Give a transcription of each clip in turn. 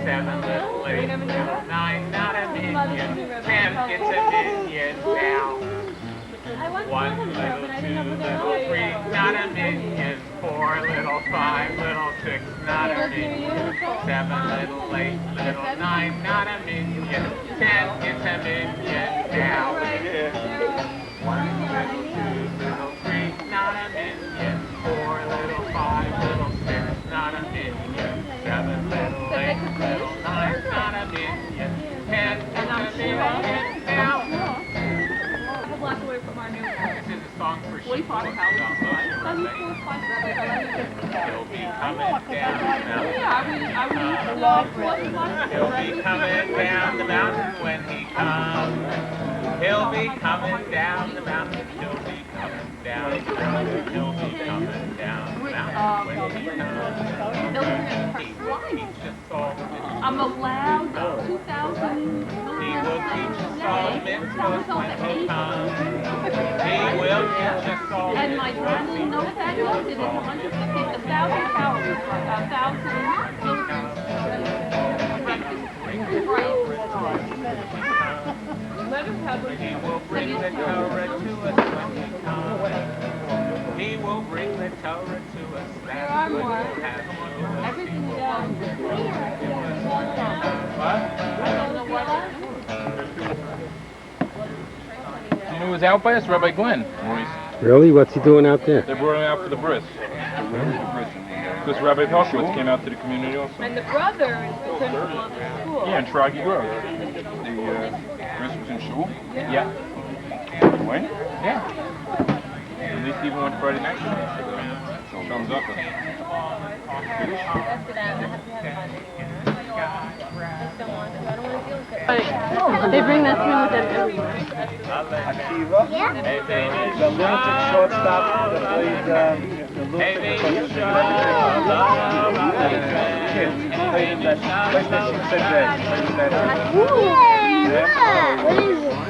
7 little 8, little 9, not a minion. 10 gets a minion now. 1 little 2, little 3, not a minion. 4 little 5, little 6, not a minion. 7 little 8, little 9, not a minion. 10 gets a minion now. 1 little 2, little 3, not a minion. 4 little 5, little 6, not a minion. 7 little 8, little 9, not a minion. 10 gets a minion now. This is a song for sheep. He'll be coming down the mountain. He'll be coming down the mountain when he comes. He'll be coming down the mountain. He'll be coming down the mountain. He'll be coming down the mountain when he comes. He will teach us all. I'm allowed 2,000. He will teach us all mitzvahs when he comes. He will teach us all. And my granddad knows that it is 150,000 calories, 1,000. He will bring the Torah to us when he comes. He will bring the Torah to us. That's what he'll have to us. Everything down. What? I don't know what. You know who was out by us? Rabbi Glenn. Really? What's he doing out there? They brought him out for the bris. Because Rabbi Pelkowitz came out to the community also. And the brother is the principal of the school. Yeah, in Tragi Grove. The bris was in shul? Yeah. When? Yeah. At least even went Friday night. Thumbs up. They bring that thing with them everywhere. Akiva, the lunatic shortstop that played the lunatic kid, played that PlayStation said that.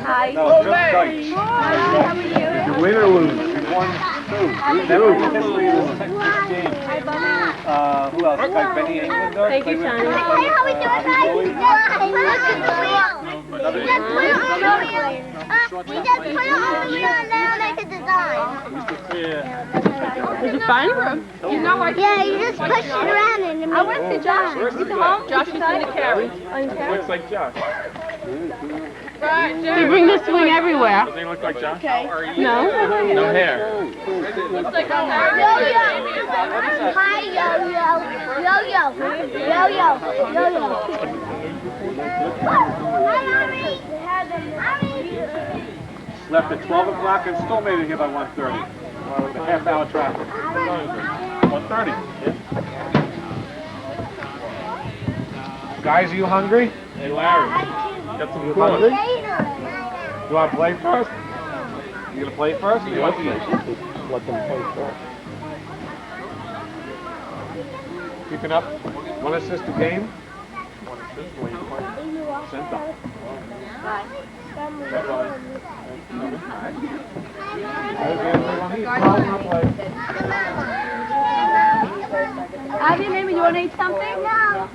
Hi. No, Bill Deitch. How are you? Did you win or lose? You won 2. Never in the history of this game. Who else? Like Benny Englander? Thank you, Sonny. Hey, how we doing, guys? Look at the wheel. We just put it on the wheel. We just put it on the wheel and then make a design. Is it fun? You know I Yeah, you just push it around and it makes I want to see Josh. Is he home? Josh is in the carry. Looks like Josh. They bring this swing everywhere. Doesn't he look like Josh? No? No hair. Looks like a Hi, yo-yo. Yo-yo. Yo-yo. Yo-yo. Hi, Mommy. Left at 12 o'clock and still made it here by 1:30. With a half-hour traffic. 1:30. Guys, are you hungry? Hey, Larry. Got some You corn. hungry? You want to play first? You gonna play first? Or you want to eat? Let them play first. Keeping up? One assist a game? One assist when you play. Center. Bye-bye. Abby, maybe you want to eat something? No.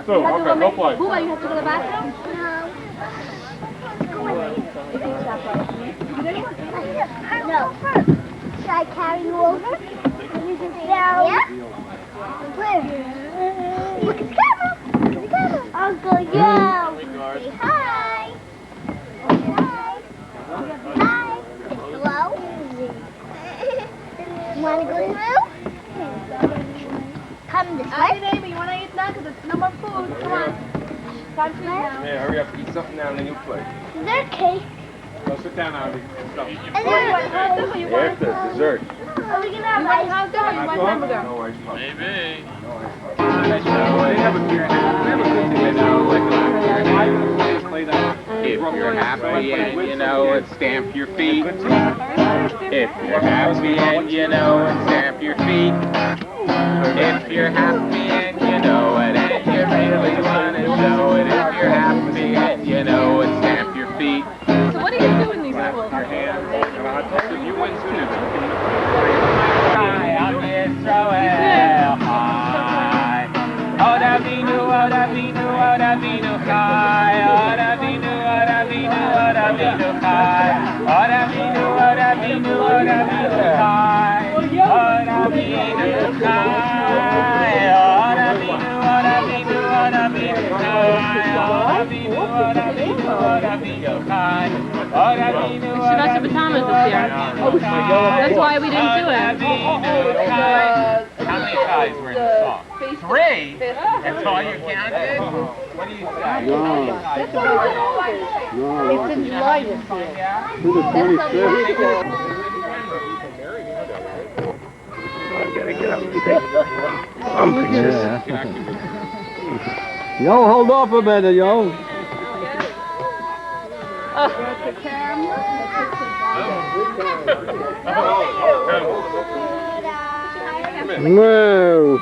So, okay, go play. Booba, you have to go to the bathroom? No. Should I carry you over? Yeah. Where? Look at the camera. Look at the camera. Uncle Yo. Say hi. Hi. Hi. Hello. You want to go through? Come this way. Neighbor, you want to eat now? Because it's no more food. Come on. Time to eat now. Yeah, hurry up, eat something now and then you play. Is there cake? Go sit down, Abby. Go. Is there After, dessert. Are we going to have ice cream? No worries, Mom. Maybe. If you're happy and you know it, stamp your feet. If you're happy and you know it, stamp your feet. If you're happy and you know it, and you really want to show it. If you're happy and you know it, stamp your feet. So what do you do in these schools? Your hands. If you win soon, High on Israel high. Oh, that be new, oh, that vino kai, ora vino kai, ora vino kai, ora vino kai, ora vino kai, ora vino kai, ora vino We should have some pajamas this year. That's why we didn't do it. How many ties were in the song? 3? That's all you counted? What do you say? No. It's in July this year. To the 25th. I gotta get up and take some pictures. Yo, hold off a minute, yo. Whoa.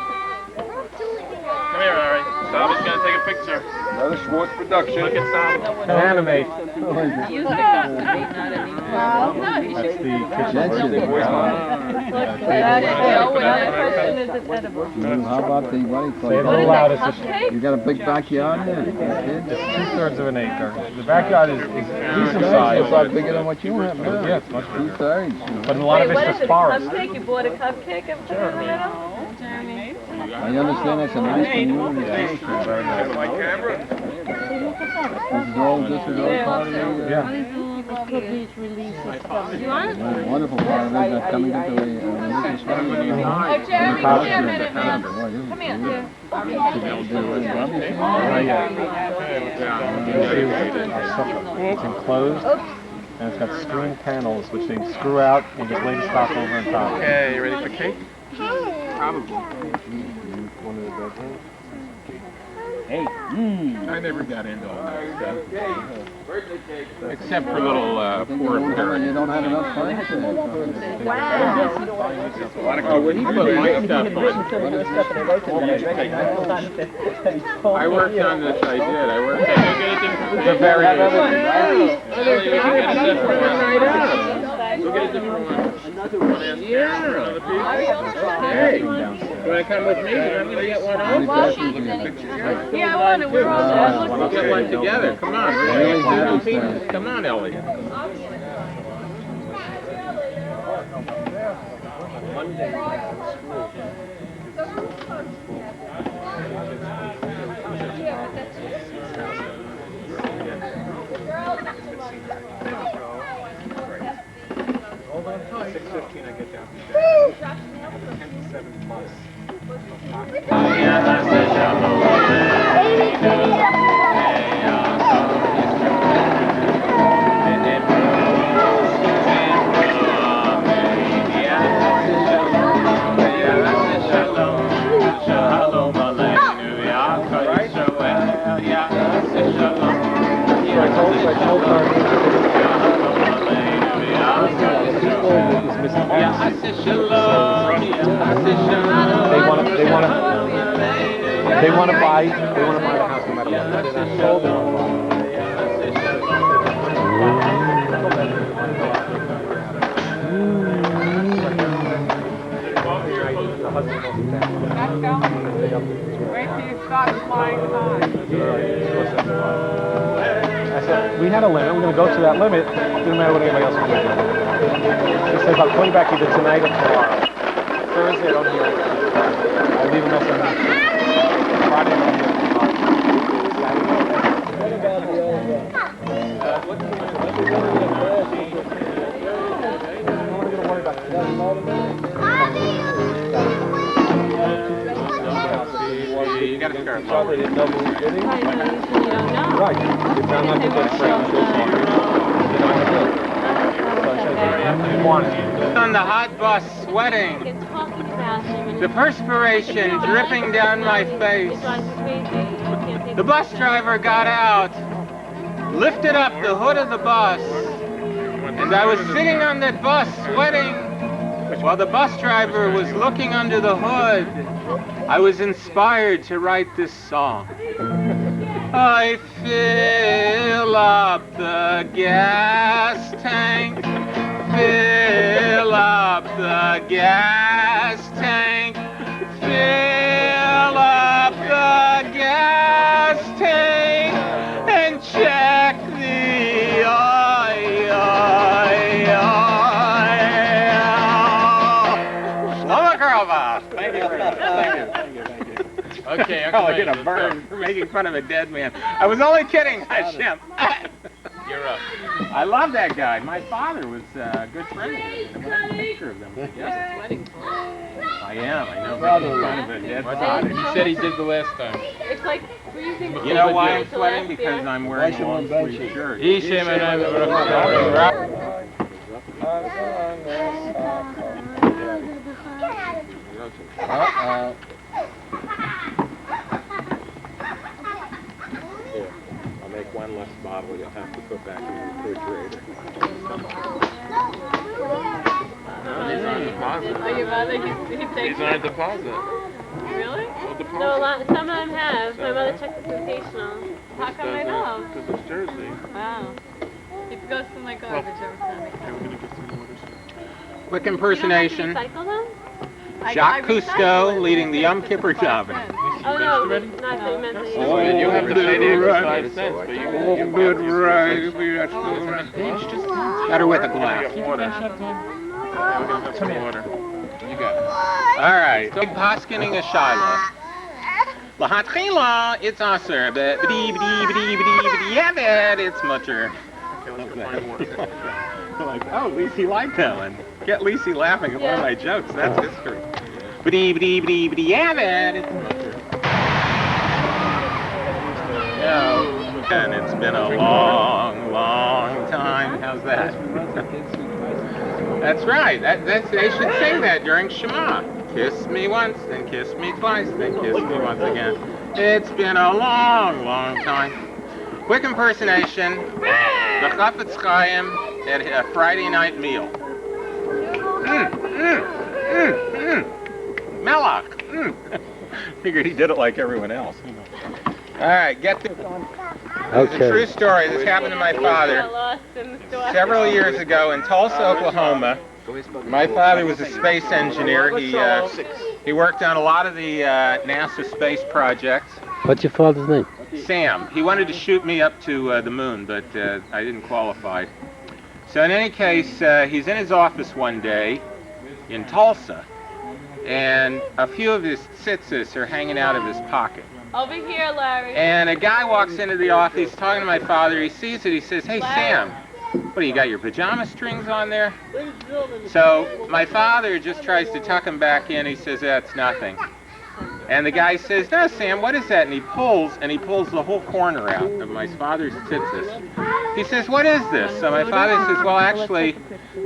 Come here, Larry. Salva's gonna take a picture. Another Schwartz production. Look at Salva. Animate. Use the cup. Not anymore. No, you should. How about the, what do you call it? What is that, cupcake? You got a big backyard there? It's 2/3 of an acre. The backyard is decent size. It's a lot bigger than what you have now. Yeah, it's much bigger. 2/3. But a lot of it's What is just it, forest. cupcake? You bought a cupcake and put it in the middle? Jeremy. I understand that's a nice community. My camera. This is all part of it. Yeah. You want it? Wonderful part of it that's coming into a religious family. Oh, Jeremy, come here a minute, man. Come here. It's enclosed, and it's got screen panels which they screw out and just lay the stock over on top. Okay, you ready for cake? Probably. Hey. I never got into all that stuff. Except for little poor parents. You don't have enough furniture. Oh, when he put my stuff on. I worked on this, I did. I worked on The very Go get a different one. Yeah. Hey, you want to come with me? I'm going to get one also. Yeah, I want it. We're all there. We'll get one together. Come on. Come on, Ellie. They want to buy the house no matter what. They're not sold. Wait till you start flying high. I said, we had a limit. We're going to go to that limit. Doesn't matter what anybody else wants to do. He says, I'll call you back either tonight or tomorrow. Thursday, I don't hear anything. I'll leave a message. Friday, I don't hear anything. You got to start They didn't know who was bidding. Right. It's not like On the hot bus, sweating. The perspiration dripping down my face. The bus driver got out, lifted up the hood of the bus, and I was sitting on that bus sweating while the bus driver was looking under the hood. I was inspired to write this song. I fill up the gas tank, fill up the gas tank, fill up the gas tank. Okay, Oh, I get a burn for making fun of a dead man. I was only kidding, Hashem. You're up. I love that guy. My father was a good friend of his. I have a picture of them. Yes. I am. I know. Making fun of a dead father. You said he did the last time. It's like freezing. You know why I'm sweating? Because I'm wearing a long sleeve shirt. I'll make one less bottle you'll have to put back in the refrigerator. He's on deposit. Oh, your mother, he takes He's on a deposit. Really? deposit. No, some of them have. My mother checked the sensational. How come I know? Because it's Jersey. Wow. It goes through my garbage every time. Okay, we're going to get some more this year. Quick You impersonation. don't have to recycle them? Jacques Cousteau leading the Yom Kippur Jobbing. Oh, no, not that you meant that. Oh, And you have to say the extra 5 cents, but you can get Better with a glass. water. Yeah, we're going to have some water. You got it. All right. So, Paskening a Shiloh. Lahatchila, it's aser. It's mutter. Okay, let's go find water. Like, oh, Lisi liked that one. Get Lisi laughing at one of my jokes. That's history. It's mutter. Yeah, and it's been a long, long time. How's that? That's right. They should sing that during Shema. Kiss me once, then kiss me twice, then kiss me once again. It's been a long, long time. Quick impersonation. The Chafetz Chaim at a Friday night meal. Melach. Figured he did it like everyone else. All right, get the. It's a true story. This happened to my father several years ago in Tulsa, Oklahoma. My father was a space engineer. He worked on a lot of the NASA space projects. What's your father's name? Sam. He wanted to shoot me up to the moon, but I didn't qualify. So in any case, he's in his office one day in Tulsa, and a few of his tzitzis are hanging out of his pocket. Over here, Larry. And a guy walks into the office, he's talking to my father, he sees it, he says, "Hey, Sam, what do you got, your pajama strings on there?" So my father just tries to tuck him back in, he says, "That's nothing." And the guy says, "No, Sam, what is that?" And he pulls the whole corner out of my father's tzitzis. He says, "What is this?" So my father says, "Well, actually,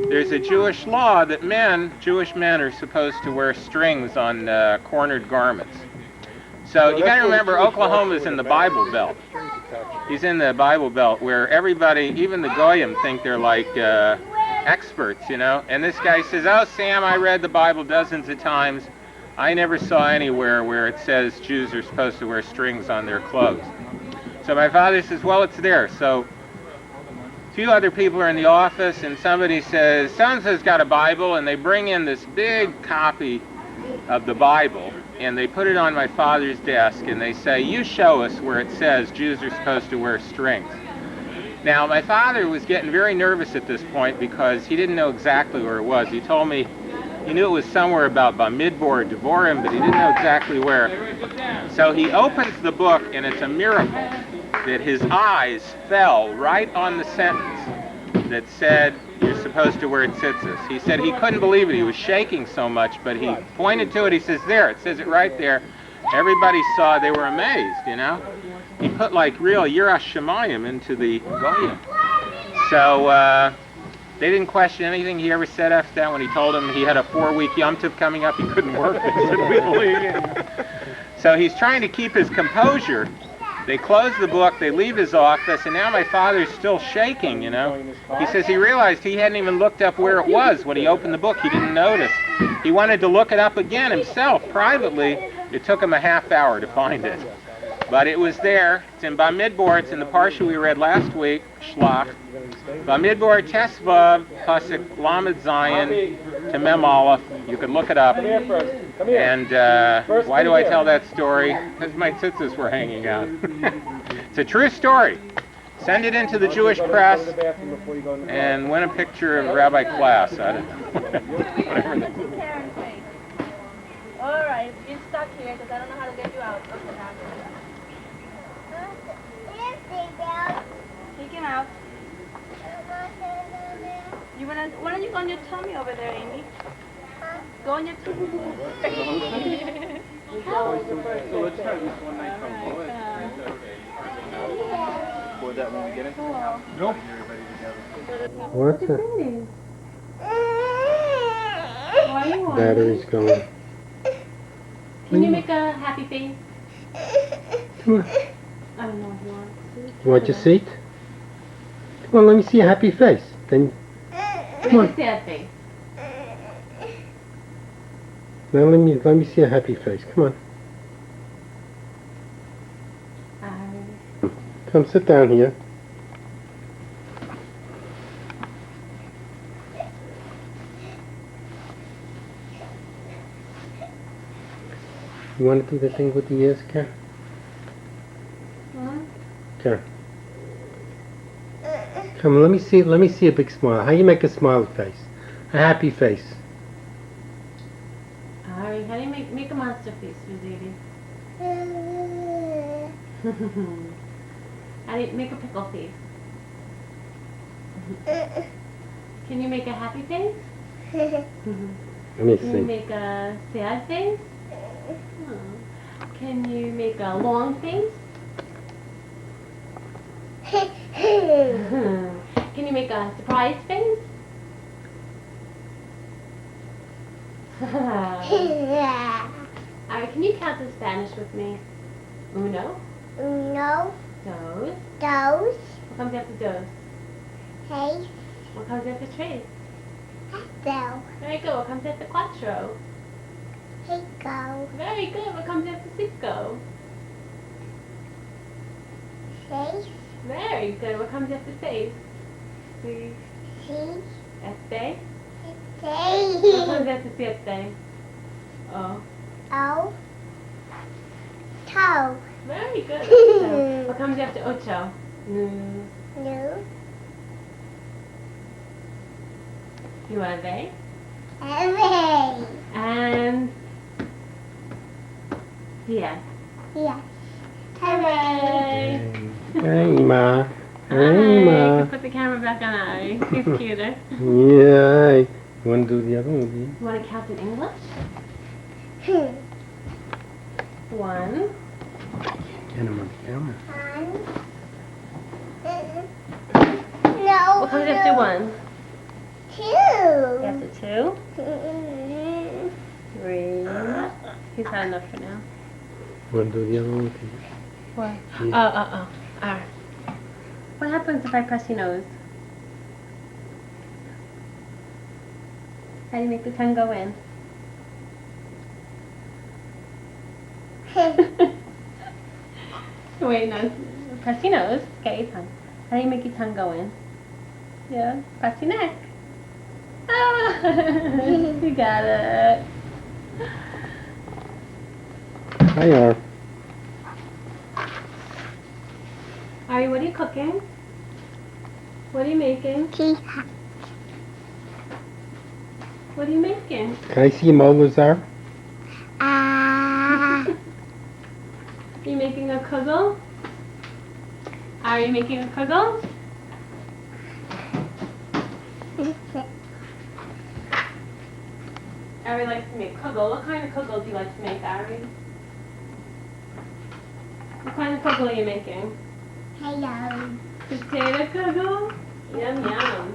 there's a Jewish law that Jewish men are supposed to wear strings on cornered garments." So you got to remember, Oklahoma's in the Bible Belt. He's in the Bible Belt where everybody, even the Goyim, think they're like experts, you know. And this guy says, "Oh, Sam, I read the Bible dozens of times. I never saw anywhere where it says Jews are supposed to wear strings on their clothes." So my father says, "Well, it's there." So a few other people are in the office, and somebody says, "So-and-so's got a Bible," and they bring in this big copy of the Bible, and they put it on my father's desk, and they say, "You show us where it says Jews are supposed to wear strings." Now, my father was getting very nervous at this point because he didn't know exactly where it was. He told me he knew it was somewhere about Bamidbar or Devorim, but he didn't know exactly where. So he opens the book, and it's a miracle that his eyes fell right on the sentence that said, "You're supposed to wear tzitzis." He said he couldn't believe it. He was shaking so much, but he pointed to it. He says, "There, it says it right there." Everybody saw, they were amazed, you know. He put like real Yirah Shemayim into the Goyim. So they didn't question anything he ever said after that. When he told them he had a 4-week Yom Tov coming up, he couldn't work. They said, "We believe you." So he's trying to keep his composure. They close the book, they leave his office, and now my father's still shaking, you know. He says he realized he hadn't even looked up where it was when he opened the book. He didn't notice. He wanted to look it up again himself, privately. It took him a half hour to find it. But it was there. It's in Bamidbar. It's in the parsha we read last week, Shlach. Bamidbar Tesvav, Pasuk Lamed Zayin, to Mem Aleph. You could look it up. And why do I tell that story? Because my tzitzis were hanging out. It's a true story. Send it into the Jewish press and win a picture of Rabbi Klass. I don't know. Whatever. All right. stuck here because I don't know how to get you out. Okay, now Mickey Mouse. Why don't you go on your tummy over there, Amy? Go on your tummy. So let's try this one night from Boyd. For that when we get into the house. Nope. What's it? Why are you on? Battery's going. Can you make a happy face? Come on. I don't know what you want. You want your seat? Come on, let me see a happy face. Then, come on. Make a sad face. Now let me see a happy face. Come on. Come sit down here. You want to do the thing with the ears, Karen? Karen. Come on, let me see a big smile. How you make a smiley face? A happy face. Alright, how do you make a monster face for baby? How do you make a pickle face? Can you make a happy face? Let me Can you see. make a sad face? Oh. Can you make a long face? Can you make a surprise face? Alright, can you count in Spanish with me? Uno. No, Dos. those, What comes after dos? hey, What comes after tres? go, Very good. What comes after cuatro? hey, go, Very good. What comes after cinco? seis, Very good. What comes after seis? seis, Este. What comes seis, after siete? Oh. oh, toe, Very good. So, what comes after ocho? no, Nueve. every, And 10. yes, Hooray! Hey, Ma. Hey, Alright, Ma. put the camera back on Ari. He's cuter. Yeah. You want to do the other one with you? You want to count in English? 1. Get him on the camera. no, What comes after 1? 2, After 2. 3. He's had enough for now. You want to do the other one with you? What? Yeah. Alright. What happens if I press your nose? How do you make the tongue go in? Wait, no. Press your nose. Get your tongue. How do you make your tongue go in? Yeah. Press your neck. Ah, you got it. Hi, Ar. Ari, what are you cooking? What are you making? What are you making? Can I see your molars, Ar? Are you making a kugel? Are you making a kugel? Ari likes to make kugel. What kind of kugel do you like to make, Ari? What kind of kugel are you making? hello, Potato kugel? Yum yum.